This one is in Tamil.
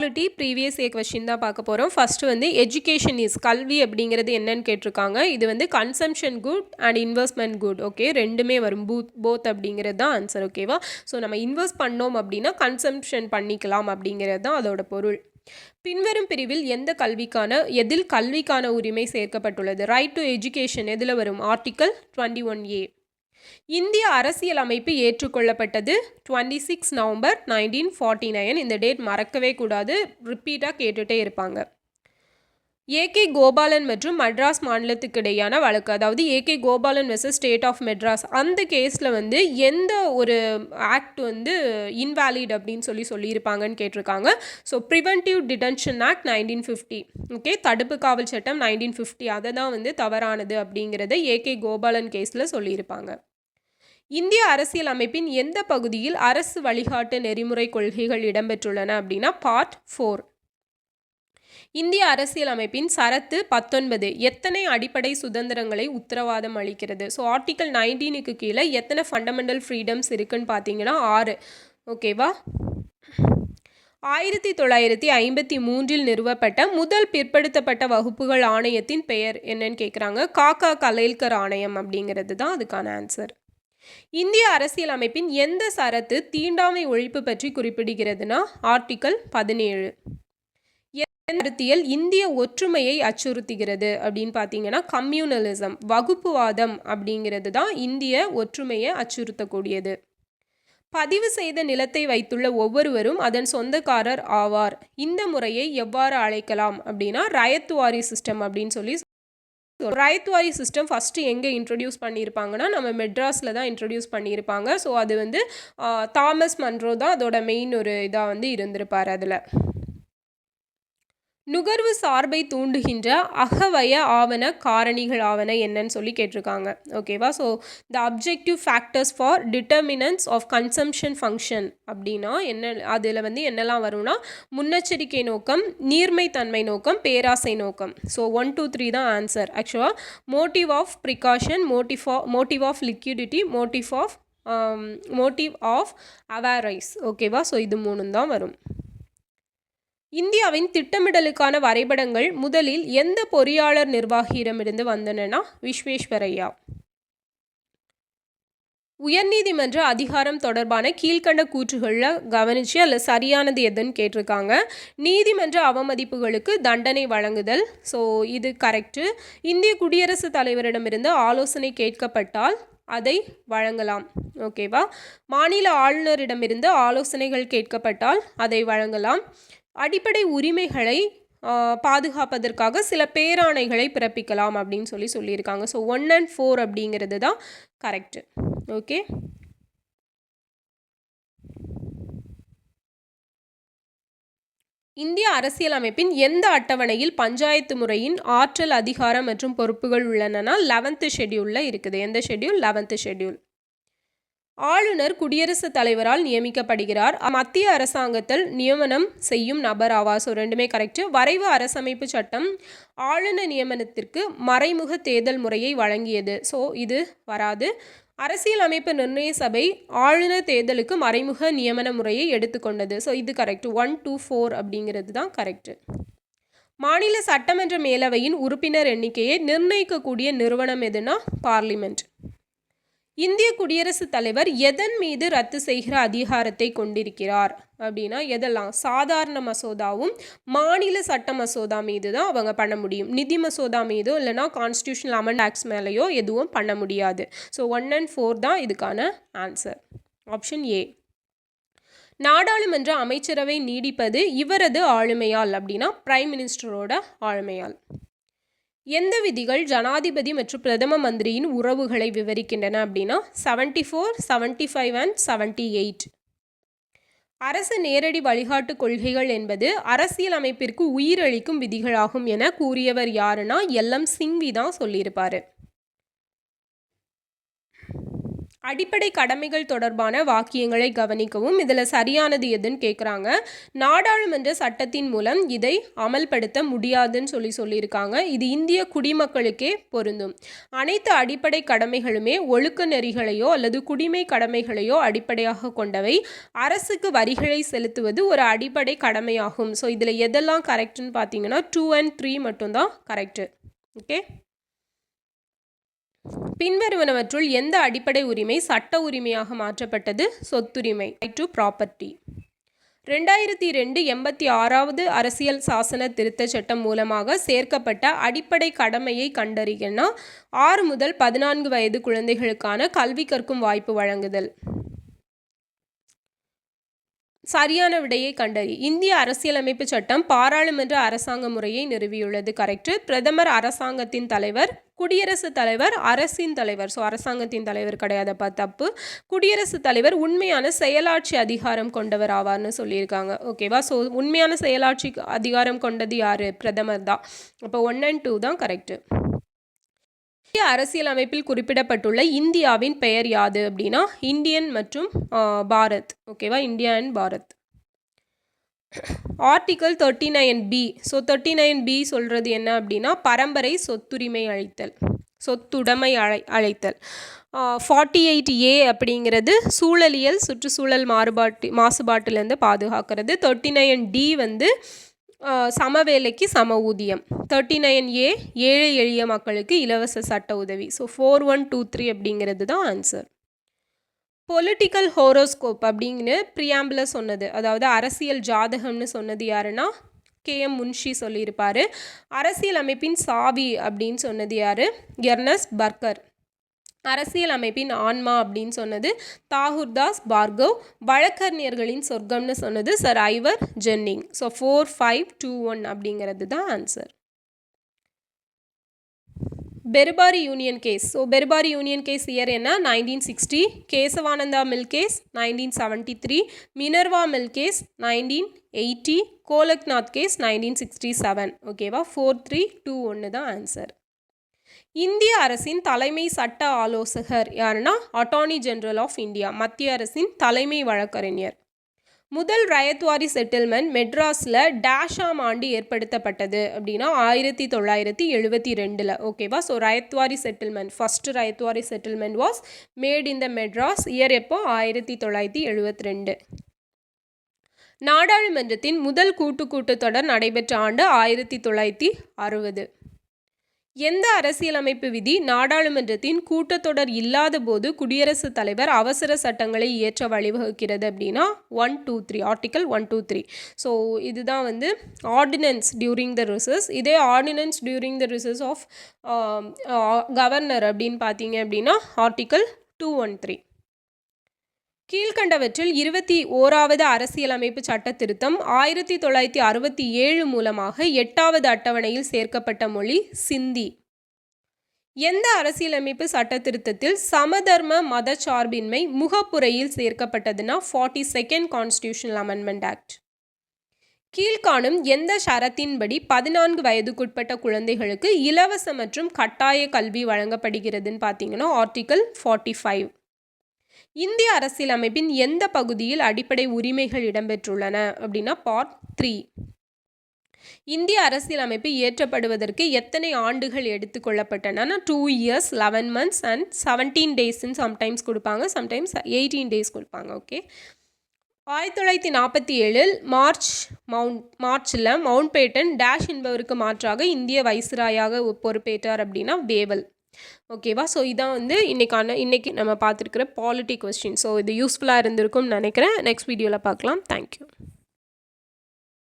குவாலிட்டி ப்ரீவியஸ் இயர் கொஸ்டின் தான் பார்க்க போகிறோம். ஃபஸ்ட்டு வந்து எஜுகேஷன் இஸ் கல்வி அப்படிங்கிறது என்னன்னு கேட்டிருக்காங்க. இது வந்து consumption good and investment good. Okay, ரெண்டுமே வரும். போத் அப்படிங்கிறது தான் ஆன்சர். ஓகேவா? ஸோ நம்ம இன்வெஸ்ட் பண்ணோம் அப்படின்னா கன்சம்ஷன் பண்ணிக்கலாம் அப்படிங்கிறது தான் அதோட பொருள். பின்வரும் பிரிவில் எதில் கல்விக்கான உரிமை சேர்க்கப்பட்டுள்ளது? ரைட் டு எஜுகேஷன் எதில் வரும்? Article 21A. இந்திய அரசியல் அமைப்பு ஏற்றுக்கொள்ளப்பட்டது 26 நவம்பர் 1949. இந்த டேட் மறக்கவே கூடாது, ரிப்பீட்டாக கேட்டுகிட்டே இருப்பாங்க. ஏகே கோபாலன் மற்றும் மெட்ராஸ் மாநிலத்துக்கு இடையான வழக்கு, அதாவது AK Gopalan versus State of Madras, அந்த கேஸில் வந்து எந்த ஒரு ஆக்ட் வந்து இன்வேலிட் அப்படின்னு சொல்லியிருப்பாங்கன்னு கேட்டிருக்காங்க. So preventive detention act 1950. Okay, தடுப்பு காவல் சட்டம் 1950, அதை தான் வந்து தவறானது அப்படிங்கிறத ஏகே கோபாலன் கேஸில் சொல்லியிருப்பாங்க. இந்திய அரசியல் அமைப்பின் எந்த பகுதியில் அரசு வழிகாட்டு நெறிமுறை கொள்கைகள் இடம்பெற்றுள்ளன அப்படின்னா பார்ட் 4. இந்திய அரசியல் அமைப்பின் சரத்து 19 எத்தனை அடிப்படை சுதந்திரங்களை உத்தரவாதம் அளிக்கிறது? ஸோ ஆர்டிக்கல் 19க்கு கீழே எத்தனை ஃபண்டமெண்டல் ஃப்ரீடம்ஸ் இருக்குன்னு பார்த்தீங்கன்னா 6. ஓகேவா? 1953 நிறுவப்பட்ட முதல் பிற்படுத்தப்பட்ட வகுப்புகள் ஆணையத்தின் பெயர் என்னன்னு கேட்குறாங்க. காக்கா கலேல்கர் ஆணையம் அப்படிங்கிறது தான் அதுக்கான ஆன்சர். இந்திய அரசியல் அமைப்பின் எந்த சரத்து தீண்டாமை ஒழிப்பு பற்றி குறிப்பிடுகிறதுனா ஆர்டிக்கல் 17. கருத்தியல் இந்திய ஒற்றுமையை அச்சுறுத்துகிறது அப்படின்னு பார்த்தீங்கன்னா கம்யூனலிசம், வகுப்புவாதம் அப்படிங்கிறது தான் இந்திய ஒற்றுமையை அச்சுறுத்தக்கூடியது. பதிவு செய்த நிலத்தை வைத்துள்ள ஒவ்வொருவரும் அதன் சொந்தக்காரர் ஆவார். இந்த முறையை எவ்வாறு அழைக்கலாம் அப்படின்னா ரயத்வாரி சிஸ்டம் அப்படின்னு சொல்லி. ரயத்வாரி சிஸ்டம் ஃபஸ்ட்டு எங்கே இன்ட்ரடியூஸ் பண்ணியிருப்பாங்கன்னா நம்ம மெட்ராஸில் தான் இன்ட்ரடியூஸ் பண்ணியிருப்பாங்க. ஸோ அது வந்து தாமஸ் மன்ரோ தான் அதோட மெயின் ஒரு இதாக வந்து இருந்திருப்பார். அதில் நுகர்வு சார்பை தூண்டுகின்ற அகவய ஆவண காரணிகள் ஆவண என்னன்னு சொல்லி கேட்டிருக்காங்க. ஓகேவா? So the objective factors for determinants of consumption function அப்படின்னா என்ன, அதில் வந்து என்னெல்லாம் வரும்னா முன்னெச்சரிக்கை நோக்கம், நீர்மைத்தன்மை நோக்கம், பேராசை நோக்கம். ஸோ 1 2 3 தான் ஆன்சர். ஆக்சுவலாக motive of precaution, motive of liquidity, motive of avarice. ஓகேவா? ஸோ இது 3 தான் வரும். இந்தியாவின் திட்டமிடலுக்கான வரைபடங்கள் முதலில் எந்த பொறியாளர் நிர்வாகியிடமிருந்து வந்தனன்னா விஸ்வேஸ்வரையா. உயர்நீதிமன்ற அதிகாரம் தொடர்பான கீழ்கண்ட கூற்றுகளில் கவனித்து அதில் சரியானது எதுன்னு கேட்டிருக்காங்க. நீதிமன்ற அவமதிப்புகளுக்கு தண்டனை வழங்குதல். ஸோ இது கரெக்டு. இந்திய குடியரசுத் தலைவரிடமிருந்து ஆலோசனை கேட்கப்பட்டால் அதை வழங்கலாம். ஓகேவா? மாநில ஆளுநரிடமிருந்து ஆலோசனைகள் கேட்கப்பட்டால் அதை வழங்கலாம். அடிப்படை உரிமைகளை பாதுகாப்பதற்காக சில பேராணைகளை பிறப்பிக்கலாம் அப்படின்னு சொல்லியிருக்காங்க. ஸோ 1 and 4 அப்படிங்கிறது தான் கரெக்டு. ஓகே, இந்திய அரசியலமைப்பின் எந்த அட்டவணையில் பஞ்சாயத்து முறையின் ஆற்றல், அதிகாரம் மற்றும் பொறுப்புகள் உள்ளனன்னா 11th ஷெட்யூலில் இருக்குது. எந்த ஷெட்யூல்? 11th schedule. ஆளுநர் குடியரசுத் தலைவரால் நியமிக்கப்படுகிறார். மத்திய அரசாங்கத்தில் நியமனம் செய்யும் நபர் ஆவார். ஸோ ரெண்டுமே கரெக்டு. வரைவு அரசமைப்பு சட்டம் ஆளுநர் நியமனத்திற்கு மறைமுக தேர்தல் முறையை வழங்கியது. ஸோ இது வராது. அரசியல் அமைப்பு நிர்ணய சபை ஆளுநர் தேர்தலுக்கு மறைமுக நியமன முறையை எடுத்துக்கொண்டது. ஸோ இது கரெக்டு. 1 2 4 அப்படிங்கிறது தான் கரெக்டு. மாநில சட்டமன்ற மேலவையின் உறுப்பினர் எண்ணிக்கையை நிர்ணயிக்கக்கூடிய நிறுவனம் எதுனா பார்லிமெண்ட். இந்திய குடியரசுத் தலைவர் எதன் மீது ரத்து செய்கிற அதிகாரத்தை கொண்டிருக்கிறார் அப்படின்னா எதெல்லாம்? சாதாரண மசோதாவும் மாநில சட்ட மசோதா மீது தான் அவங்க பண்ண முடியும். நிதி மசோதா மீதோ இல்லைனா கான்ஸ்டியூஷனல் அமெண்ட் ஆக்ட்ஸ் மேலேயோ எதுவும் பண்ண முடியாது. ஸோ 1 and 4 தான் இதுக்கான ஆன்சர். Option A. நாடாளுமன்ற அமைச்சரவை நீடிப்பது இவரது ஆளுமையால் அப்படின்னா பிரைம் மினிஸ்டரோட ஆளுமையால். எந்த விதிகள் ஜனாதிபதி மற்றும் பிரதம மந்திரியின் உறவுகளை விவரிக்கின்றன அப்படின்னா 74, 75 and 78. அரசு நேரடி வழிகாட்டு கொள்கைகள் என்பது அரசியல் அமைப்பிற்கு உயிரளிக்கும் விதிகளாகும் என கூறியவர் யாருன்னா LM சிங்வி தான் சொல்லியிருப்பார். அடிப்படை கடமைகள் தொடர்பான வாக்கியங்களை கவனிக்கவும். இதில் சரியானது எதுன்னு கேட்குறாங்க. நாடாளுமன்ற சட்டத்தின் மூலம் இதை அமல்படுத்த முடியாதுன்னு சொல்லியிருக்காங்க. இது இந்திய குடிமக்களுக்கே பொருந்தும். அனைத்து அடிப்படை கடமைகளுமே ஒழுக்க நெறிகளையோ அல்லது குடிமை கடமைகளையோ அடிப்படையாக கொண்டவை. அரசுக்கு வரிகளை செலுத்துவது ஒரு அடிப்படை கடமையாகும். ஸோ இதில் எதெல்லாம் கரெக்டுன்னு பார்த்தீங்கன்னா 2 and 3 மட்டும்தான் கரெக்டு. ஓகே, பின்வருவனவற்றுள் எந்த அடிப்படை உரிமை சட்ட உரிமையாக மாற்றப்பட்டது? சொத்துரிமை, ரைட் டு ப்ராப்பர்ட்டி. 2002 86வது அரசியல் சாசன திருத்த சட்டம் மூலமாக சேர்க்கப்பட்ட அடிப்படை கடமையை கண்டறியனா 6 முதல் 14 வயது குழந்தைகளுக்கான கல்வி கற்கும் வாய்ப்பு வழங்குதல். சரியான விடையை கண்டறி. இந்திய அரசியலமைப்பு சட்டம் பாராளுமன்ற அரசாங்க முறையை நிறுவியுள்ளது. கரெக்டு. பிரதமர் அரசாங்கத்தின் தலைவர், குடியரசுத் தலைவர் அரசின் தலைவர். ஸோ அரசாங்கத்தின் தலைவர் கிடையாதப்பா, தப்பு. குடியரசுத் தலைவர் உண்மையான செயலாட்சி அதிகாரம் கொண்டவர் ஆவார்னு சொல்லியிருக்காங்க. ஓகேவா? ஸோ உண்மையான செயலாட்சி அதிகாரம் கொண்டது யார்? பிரதமர் தான். அப்போ 1 and 2 தான் கரெக்டு. இந்திய அரசியல் அமைப்பில் குறிப்பிடப்பட்டுள்ள இந்தியாவின் பெயர் யாது அப்படின்னா இந்தியன் மற்றும் பாரத். ஓகேவா? India and Bharat. Article 39B. So 39B சொல்கிறது என்ன அப்படின்னா பரம்பரை சொத்துரிமை அளித்தல், சொத்துடைமை அழைத்தல். 48A அப்படிங்கிறது சூழலியல் சுற்றுச்சூழல் மாசுபாட்டிலேருந்து பாதுகாக்கிறது. 39D வந்து சமவேலைக்கு சம ஊதியம். 39A ஏழை எளிய மக்களுக்கு இலவச சட்ட உதவி. ஸோ 4123 அப்படிங்கிறது தான் ஆன்சர். பொலிட்டிக்கல் ஹோரோஸ்கோப் அப்படின்னு ப்ரியாம்பில் சொன்னது, அதாவது அரசியல் ஜாதகம்னு சொன்னது யாருன்னா KM முன்ஷி சொல்லியிருப்பார். அரசியல் அமைப்பின் சாவி அப்படின்னு சொன்னது யார்? Ernest Barker. அரசியல் அமைப்பின் ஆன்மா அப்படின்னு சொன்னது தாகூர்தாஸ் பார்கவ். வழக்கறிஞர்களின் சொர்க்கம்னு சொன்னது சர் ஐவர் ஜென்னிங். ஸோ 4521 அப்படிங்கிறது தான் answer. Berubari union case. So Berubari union case year என்ன? 1960. Kesavananda mill case 1973. Minerva mill case 1980. Golaknath case 1967. ஓகேவா? 4321 தான் ஆன்சர். இந்திய அரசின் தலைமை சட்ட ஆலோசகர் யாருன்னா அட்டார்னி ஜெனரல் ஆஃப் இந்தியா, மத்திய அரசின் தலைமை வழக்கறிஞர். முதல் ரயத்வாரி செட்டில்மெண்ட் மெட்ராஸில் டேஷாம் ஆண்டு ஏற்படுத்தப்பட்டது அப்படின்னா 1972. ஓகேவா? So ryotwari settlement, first ryotwari settlement was made in the Madras. Year எப்போ? 1972. நாடாளுமன்றத்தின் முதல் கூட்டத்தொடர் நடைபெற்ற ஆண்டு 1960. எந்த அரசியலமைப்பு விதி நாடாளுமன்றத்தின் கூட்டத்தொடர் இல்லாத போது குடியரசுத் தலைவர் அவசர சட்டங்களை இயற்ற வழிவகுக்கிறது அப்படின்னா 123, ஆர்டிக்கல் 123. ஸோ இதுதான் வந்து ஆர்டினன்ஸ் டியூரிங் த ரிசஸ். இதே ordinance during the recess of governor அப்படின்னு பார்த்தீங்க அப்படின்னா ஆர்டிக்கல் 213. கீழ்கண்டவற்றில் 21வது அரசியலமைப்பு சட்ட திருத்தம் 1967 மூலமாக 8வது அட்டவணையில் சேர்க்கப்பட்ட மொழி சிந்தி. எந்த அரசியலமைப்பு சட்ட திருத்தத்தில் சமதர்ம மதச்சார்பின்மை முகப்புரையில் சேர்க்கப்பட்டதுன்னா 42nd கான்ஸ்டியூஷனல் அமெண்ட்மெண்ட் ஆக்ட். கீழ்காணும் எந்த ஷரத்தின்படி 14 வயதுக்குட்பட்ட குழந்தைகளுக்கு இலவச மற்றும் கட்டாய கல்வி வழங்கப்படுகிறதுன்னு பார்த்தீங்கன்னா ஆர்டிக்கல் 45. இந்திய அரசியலமைப்பின் எந்த பகுதியில் அடிப்படை உரிமைகள் இடம்பெற்றுள்ளன அப்படின்னா பார்ட் 3. இந்திய அரசியலமைப்பு இயற்றப்படுவதற்கு எத்தனை ஆண்டுகள் எடுத்துக்கொள்ளப்பட்டன? 2 years 11 months and 17 days sometimes கொடுப்பாங்க, சம்டைம்ஸ் 18 days கொடுப்பாங்க. ஓகே, 1947 மார்ச்சில் மவுண்ட் பேட்டன் டேஷ் என்பவருக்கு மாற்றாக இந்திய வைஸ்ராயாக பொறுப்பேற்றார் அப்படின்னா வேவல். ஓகேவா? ஸோ இதான் வந்து இன்றைக்கி நம்ம பார்த்துருக்கிற பாலிட்டி கொஸ்டின். ஸோ இது யூஸ்ஃபுல்லாக இருந்திருக்கும்னு நினைக்கிறேன். நெக்ஸ்ட் வீடியோவில் பார்க்கலாம். தேங்க்யூ.